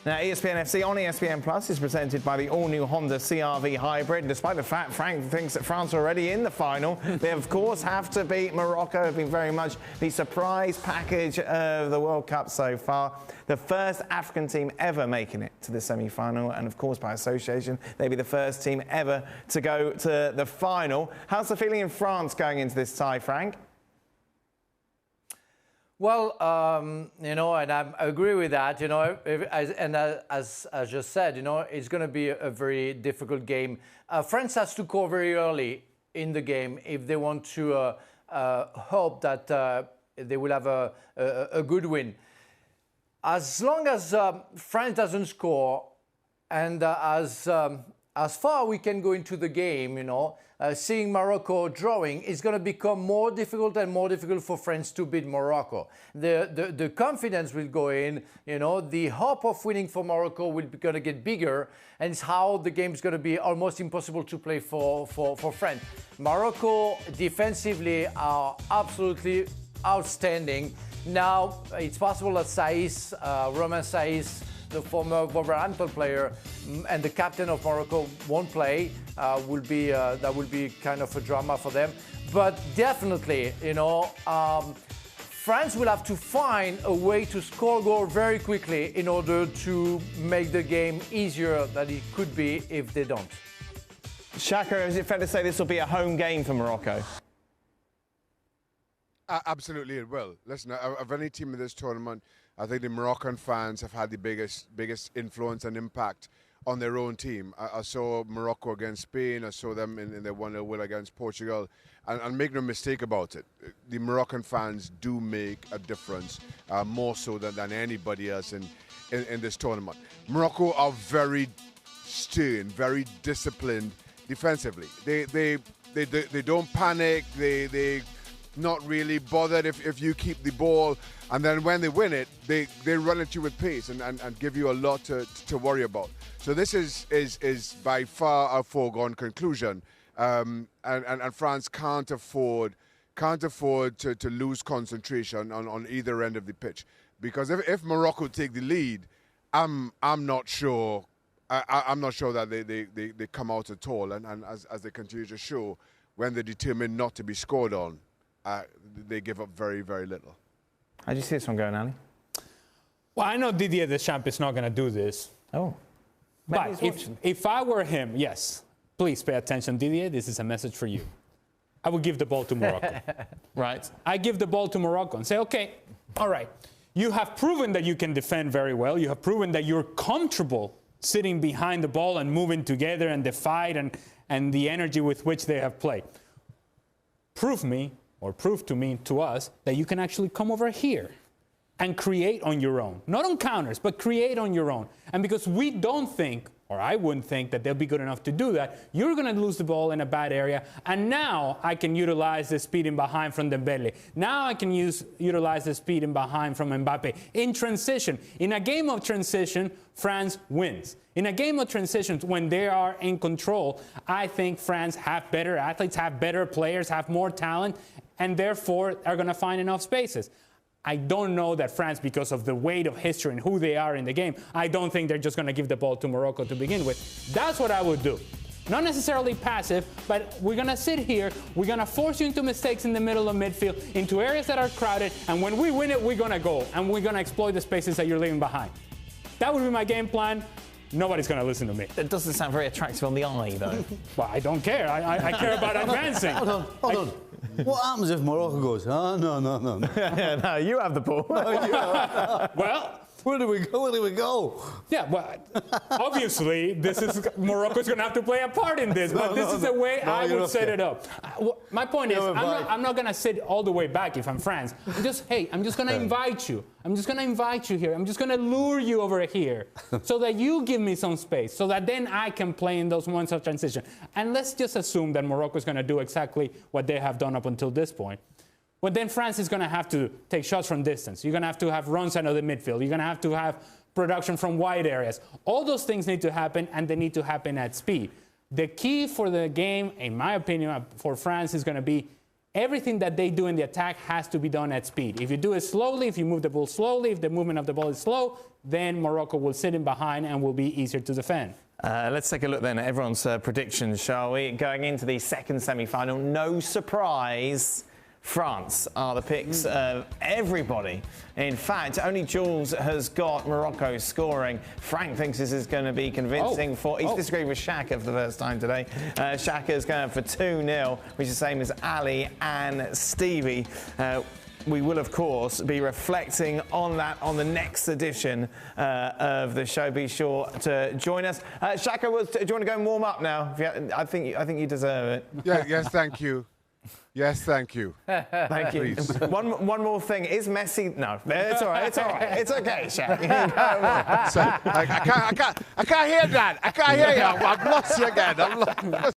Now, ESPN FC on ESPN Plus is presented by the all-new Honda CR-V Hybrid. Despite the fact Frank thinks that France are already in the final, they of course have to beat Morocco, have been very much the surprise package of the World Cup so far. The first African team ever making it to the semi-final, and of course by association, they'll be the first team ever to go to the final. How's the feeling in France going into this tie, Frank? Well, you know, and I agree with that, you know, as I just said, you know, it's going to be a very difficult game. France has to score very early in the game if they want to hope that they will have a good win. As long as France doesn't score and as far we can go into the game, you know, seeing Morocco drawing is going to become more difficult and more difficult for France to beat Morocco. The confidence will go in, you know, the hope of winning for Morocco will be going to get bigger, and it's how the game is going to be almost impossible to play for France. Morocco defensively are absolutely outstanding. Now, it's possible that Saïs, Romain Saïs, the former Wolverhampton player and the captain of Morocco, won't play. That will be kind of a drama for them. But definitely, you know, France will have to find a way to score a goal very quickly in order to make the game easier than it could be if they don't. Shaka, is it fair to say this will be a home game for Morocco? Absolutely, it will. Listen, of any team in this tournament, I think the Moroccan fans have had the biggest influence and impact on their own team. I saw Morocco against Spain. I saw them in their 1-0 win against Portugal. And make no mistake about it, the Moroccan fans do make a difference, more so than anybody else in this tournament. Morocco are very stern, very disciplined defensively. They don't panic. They not really bothered if you keep the ball, and then when they win it, they run at you with pace and give you a lot to worry about. So this is by far a foregone conclusion, and France can't afford to lose concentration on either end of the pitch, because if Morocco take the lead, I'm not sure that they come out at all, and as they continue to show, when they're determined not to be scored on, they give up very, very little. How do you see this one going, Ali? Well, I know Didier Deschamps is not going to do this. Oh. But if I were him, yes, please pay attention, Didier. This is a message for you. I would give the ball to Morocco. Right? I give the ball to Morocco and say, okay, all right, you have proven that you can defend very well. You have proven that you're comfortable sitting behind the ball and moving together and the fight and the energy with which they have played. Prove to us that you can actually come over here and create on your own. Not on counters, but create on your own. And because we don't think, or I wouldn't think, that they'll be good enough to do that, you're going to lose the ball in a bad area. And now I can utilize the speed in behind from Dembele. Now I can utilize the speed in behind from Mbappe. In transition, in a game of transition, France wins. In a game of transitions, when they are in control, I think France have better athletes, have better players, have more talent, and therefore are going to find enough spaces. I don't know that France, because of the weight of history and who they are in the game, I don't think they're just going to give the ball to Morocco to begin with. That's what I would do. Not necessarily passive, but we're going to sit here, we're going to force you into mistakes in the middle of midfield, into areas that are crowded, and when we win it, we're going to go, and we're going to exploit the spaces that you're leaving behind. That would be my game plan. Nobody's going to listen to me. It doesn't sound very attractive on the eye, though. Well, I don't care. I care about advancing. Hold on. What happens if Morocco goes, oh, no. No, you have the ball. Well, where do we go? Yeah, well, obviously, Morocco's going to have to play a part in this, but this is the way I would set it up. My point is, I'm not going to sit all the way back if I'm France. I'm just going to invite you. I'm just going to invite you here. I'm just going to lure you over here so that you give me some space, so that then I can play in those moments of transition. And let's just assume that Morocco is going to do exactly what they have done up until this point. But then France is going to have to take shots from distance. You're going to have runs out of the midfield. You're going to have production from wide areas. All those things need to happen, and they need to happen at speed. The key for the game, in my opinion, for France is going to be everything that they do in the attack has to be done at speed. If you do it slowly, if you move the ball slowly, if the movement of the ball is slow, then Morocco will sit in behind and will be easier to defend. Let's take a look then at everyone's predictions, shall we? Going into the second semi-final, no surprise, France are the picks of everybody. In fact, only Jules has got Morocco scoring. Frank thinks this is going to be convincing he's disagreed with Shaka for the first time today. Shaka's going for 2-0, which is the same as Ali and Stevie. We will, of course, be reflecting on that on the next edition of the show. Be sure to join us. Shaka, do you want to go and warm up now? I think you deserve it. Yeah, yes, thank you. Yes, thank you. Thank you. One more thing. Is Messi... No, it's all right. It's all right. It's okay, Shaq. I can't hear that. I can't hear you. I've lost you again.